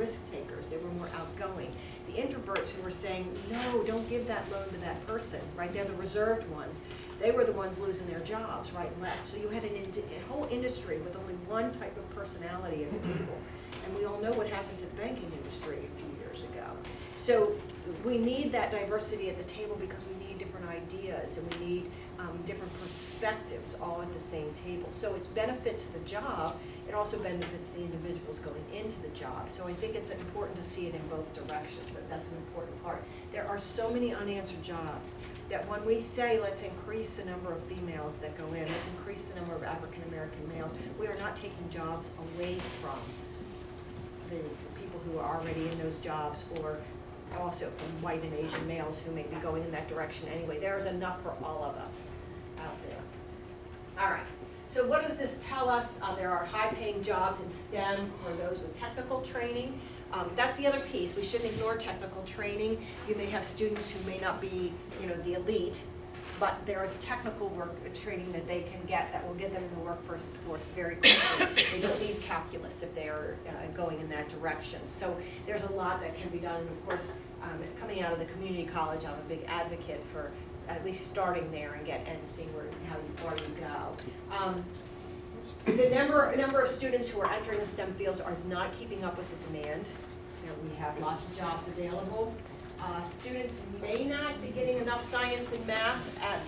risk takers, they were more outgoing. The introverts who were saying, no, don't give that loan to that person, right? They're the reserved ones. They were the ones losing their jobs right and left. So you had a whole industry with only one type of personality at the table. And we all know what happened to the banking industry a few years ago. So we need that diversity at the table because we need different ideas and we need different perspectives all at the same table. So it benefits the job, it also benefits the individuals going into the job. So I think it's important to see it in both directions, that's an important part. There are so many unanswered jobs that when we say let's increase the number of females that go in, let's increase the number of African American males, we are not taking jobs away from the people who are already in those jobs, or also from white and Asian males who may be going in that direction anyway. There is enough for all of us out there. All right, so what does this tell us? There are high-paying jobs in STEM or those with technical training. That's the other piece. We shouldn't ignore technical training. You may have students who may not be, the elite, but there is technical work training that they can get that will get them in the workforce very quickly. They don't need calculus if they are going in that direction. So there's a lot that can be done. And of course, coming out of the community college, I'm a big advocate for at least starting there and seeing how far you go. The number of students who are entering the STEM fields is not keeping up with the demand. We have lots of jobs available. Students may not be getting enough science and math at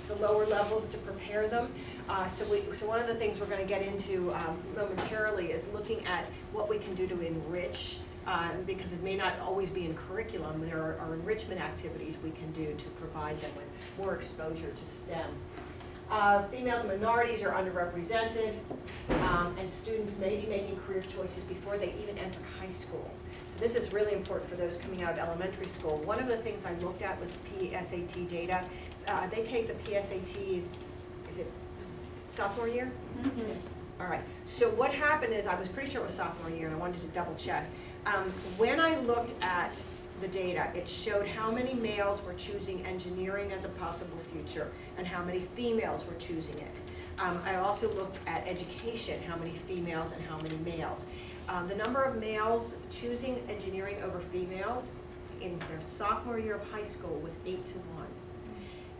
the lower levels to prepare them. So one of the things we're going to get into momentarily is looking at what we can do to enrich, because it may not always be in curriculum. There are enrichment activities we can do to provide them with more exposure to STEM. Females and minorities are underrepresented, and students may be making career choices before they even enter high school. So this is really important for those coming out of elementary school. One of the things I looked at was PSAT data. They take the PSATs, is it sophomore year? Mm-hmm. All right, so what happened is, I was pretty sure it was sophomore year and I wanted to double check. When I looked at the data, it showed how many males were choosing engineering as a possible future and how many females were choosing it. I also looked at education, how many females and how many males. The number of males choosing engineering over females in their sophomore year of high school was 8-1.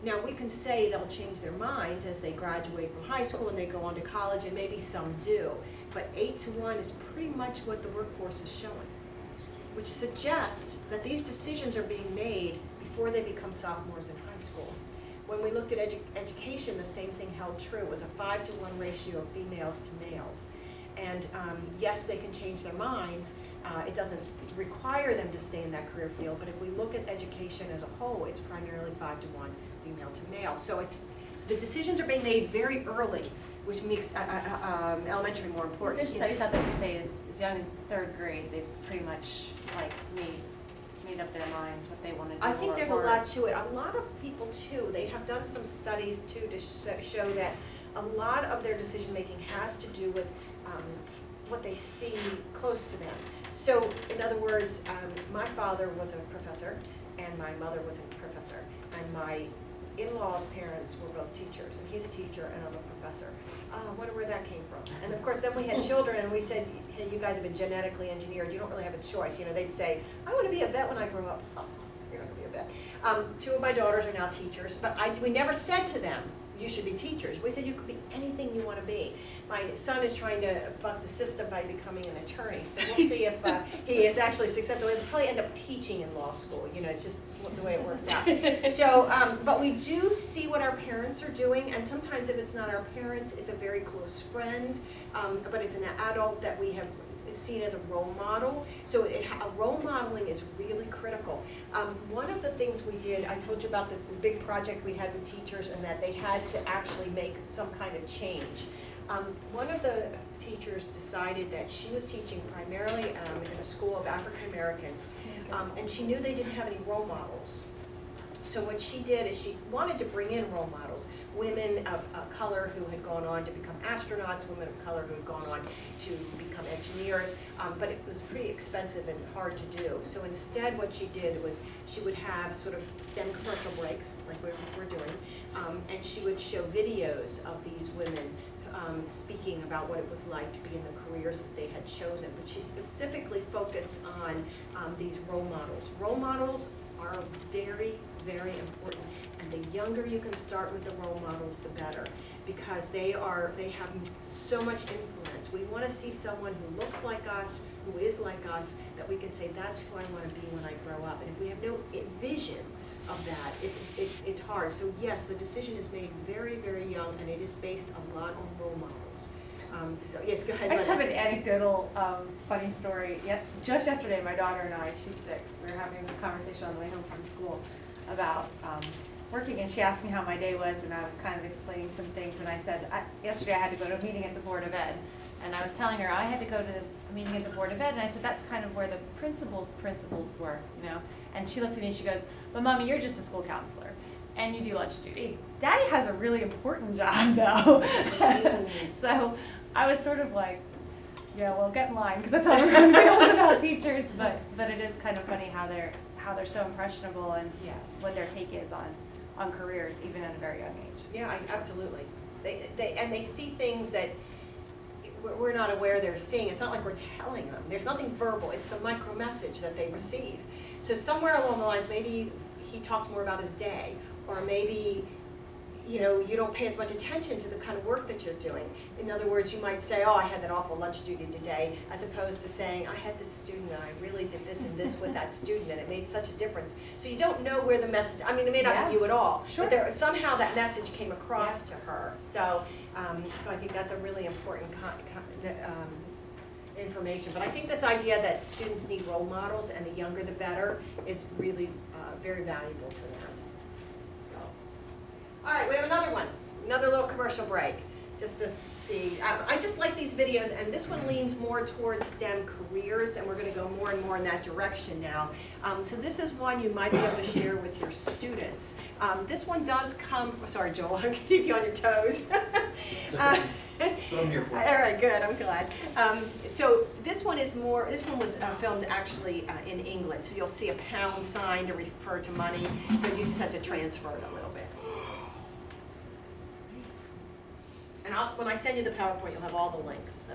Now we can say they'll change their minds as they graduate from high school and they go on to college, and maybe some do, but 8-1 is pretty much what the workforce is showing, which suggests that these decisions are being made before they become sophomores in high school. When we looked at education, the same thing held true. It was a 5-1 ratio of females to males. And yes, they can change their minds. It doesn't require them to stay in that career field, but if we look at education as a whole, it's primarily 5-1 female to male. So the decisions are being made very early, which makes elementary more important. There's studies out there that say as young as third grade, they've pretty much made up their minds what they want to do. I think there's a lot to it. A lot of people too, they have done some studies too to show that a lot of their decision making has to do with what they see close to them. So in other words, my father was a professor and my mother was a professor, and my in-laws' parents were both teachers, and he's a teacher and I'm a professor. I wonder where that came from. And of course then we had children and we said, hey, you guys have been genetically engineered, you don't really have a choice. They'd say, I want to be a vet when I grow up. Oh, you're not going to be a vet. 2 of my daughters are now teachers, but we never said to them, you should be teachers. We said you could be anything you want to be. My son is trying to buck the system by becoming an attorney, so we'll see if he is actually successful. He'll probably end up teaching in law school. It's just the way it works out. So, but we do see what our parents are doing, and sometimes if it's not our parents, it's a very close friend, but it's an adult that we have seen as a role model. So role modeling is really critical. One of the things we did, I told you about this big project we had with teachers and that they had to actually make some kind of change. One of the teachers decided that she was teaching primarily in a school of African Americans, and she knew they didn't have any role models. So what she did is she wanted to bring in role models, women of color who had gone on to become astronauts, women of color who had gone on to become engineers, but it was pretty expensive and hard to do. So instead what she did was she would have sort of STEM commercial breaks, like we're doing, and she would show videos of these women speaking about what it was like to be in the careers that they had chosen, but she specifically focused on these role models. Role models are very, very important, and the younger you can start with the role models, the better, because they have so much influence. We want to see someone who looks like us, who is like us, that we can say, that's who I want to be when I grow up. And if we have no vision of that, it's hard. So yes, the decision is made very, very young, and it is based a lot on role models. So yes, go ahead. I just have an anecdotal funny story. Just yesterday, my daughter and I, she's 6, we were having this conversation on the way home from school about working, and she asked me how my day was, and I was kind of explaining some things, and I said, yesterday I had to go to a meeting at the Board of Ed, and I was telling her I had to go to a meeting at the Board of Ed, and I said, that's kind of where the principals were, you know? And she looked at me and she goes, but Mommy, you're just a school counselor, and you do lunch duty. Daddy has a really important job, though. So I was sort of like, yeah, well, get in line, because that's how we're going to feel about teachers. But it is kind of funny how they're so impressionable, and Yes. what their take is on careers, even at a very young age. Yeah, absolutely. They see things that we're not aware they're seeing. It's not like we're telling them. There's nothing verbal. It's the micro message that they receive. So somewhere along the lines, maybe he talks more about his day, or maybe you don't pay as much attention to the kind of work that you're doing. In other words, you might say, oh, I had that awful lunch duty today, as opposed to saying, I had this student and I really did this and this with that student, and it made such a difference. So you don't know where the message, I mean, it may not be you at all, Sure. but somehow that message came across to her. So I think that's a really important information. But I think this idea that students need role models, and the younger the better, is really very valuable to them. So, all right, we have another one, another little commercial break, just to see. I just like these videos, and this one leans more towards STEM careers, and we're going to go more and more in that direction now. So this is one you might be able to share with your students. This one does come, sorry Joel, I'll keep you on your toes. That's what I'm here for. All right, good, I'm glad. So this one was filmed actually in England, so you'll see a pound sign to refer to money, so you just have to transfer it a little bit. And also, when I send you the PowerPoint, you'll have all the links, so.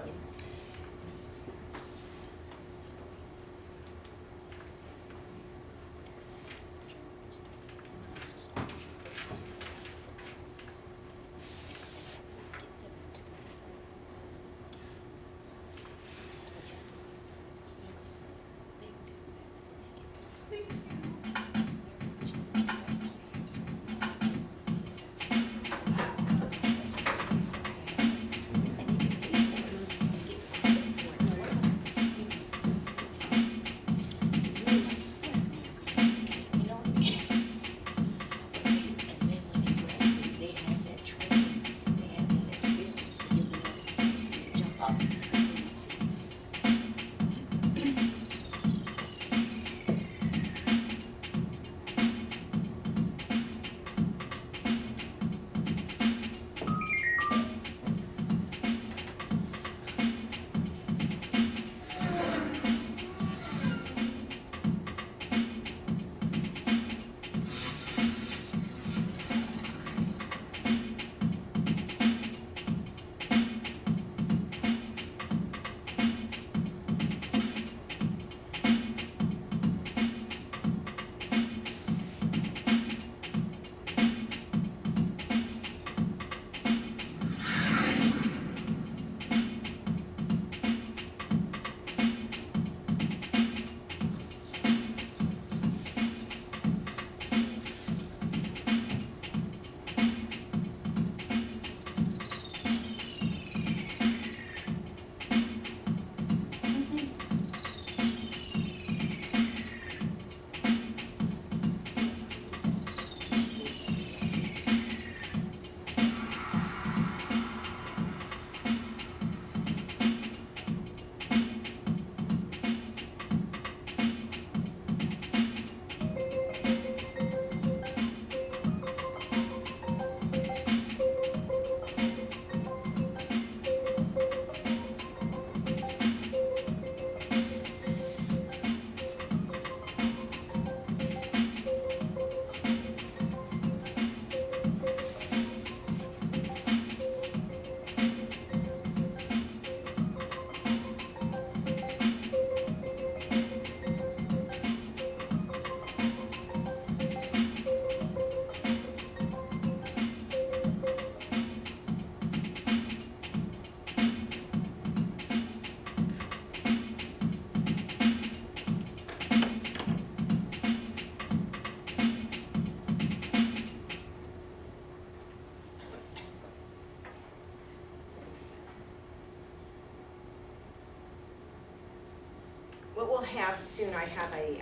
have, soon I have I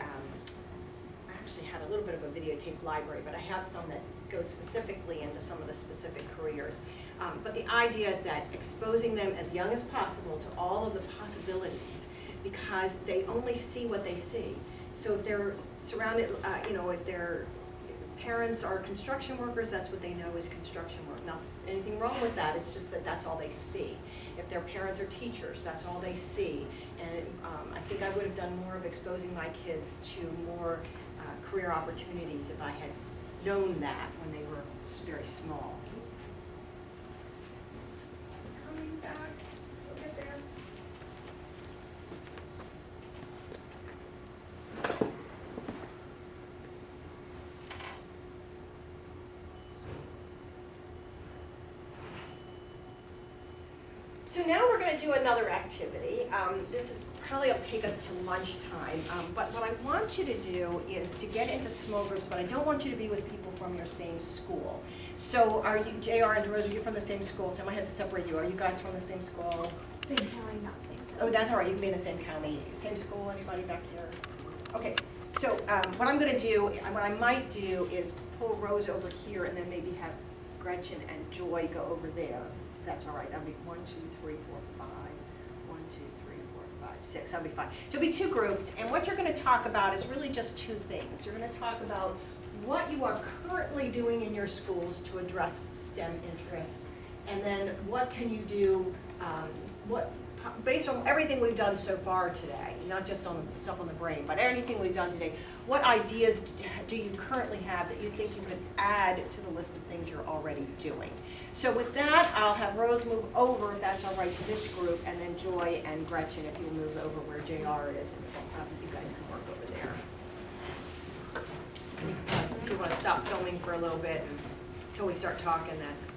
actually had a little bit of a videotape library, but I have some that go specifically into some of the specific careers. But the idea is that exposing them as young as possible to all of the possibilities, because they only see what they see. So if they're surrounded, if their parents are construction workers, that's what they know is construction work. Not anything wrong with that, it's just that that's all they see. If their parents are teachers, that's all they see. And I think I would have done more of exposing my kids to more career opportunities if I had known that when they were very small. Coming back, we'll get there. So now we're going to do another activity. This is probably will take us to lunchtime, but what I want you to do is to get into small groups, but I don't want you to be with people from your same school. So are you, JR and Rose, are you from the same school? So I might have to separate you. Are you guys from the same school? Same county, not same school. Oh, that's all right, you can be in the same county. Same school, anybody back here? Okay, so what I'm gonna do, what I might do is pull Rose over here and then maybe have Gretchen and Joy go over there. That's all right, that'll be 1, 2, 3, 4, 5. 1, 2, 3, 4, 5, 6, that'll be fine. So it'll be 2 groups, and what you're gonna talk about is really just 2 things. You're gonna talk about what you are currently doing in your schools to address STEM interests, and then what can you do, based on everything we've done so far today, not just on stuff on the brain, but anything we've done today, what ideas do you currently have that you think you could add to the list of things you're already doing? So with that, I'll have Rose move over, if that's all right, to this group, and then Joy and Gretchen, if you'll move over where JR is, and you guys can work over there. If you want to stop filming for a little bit until we start talking, that's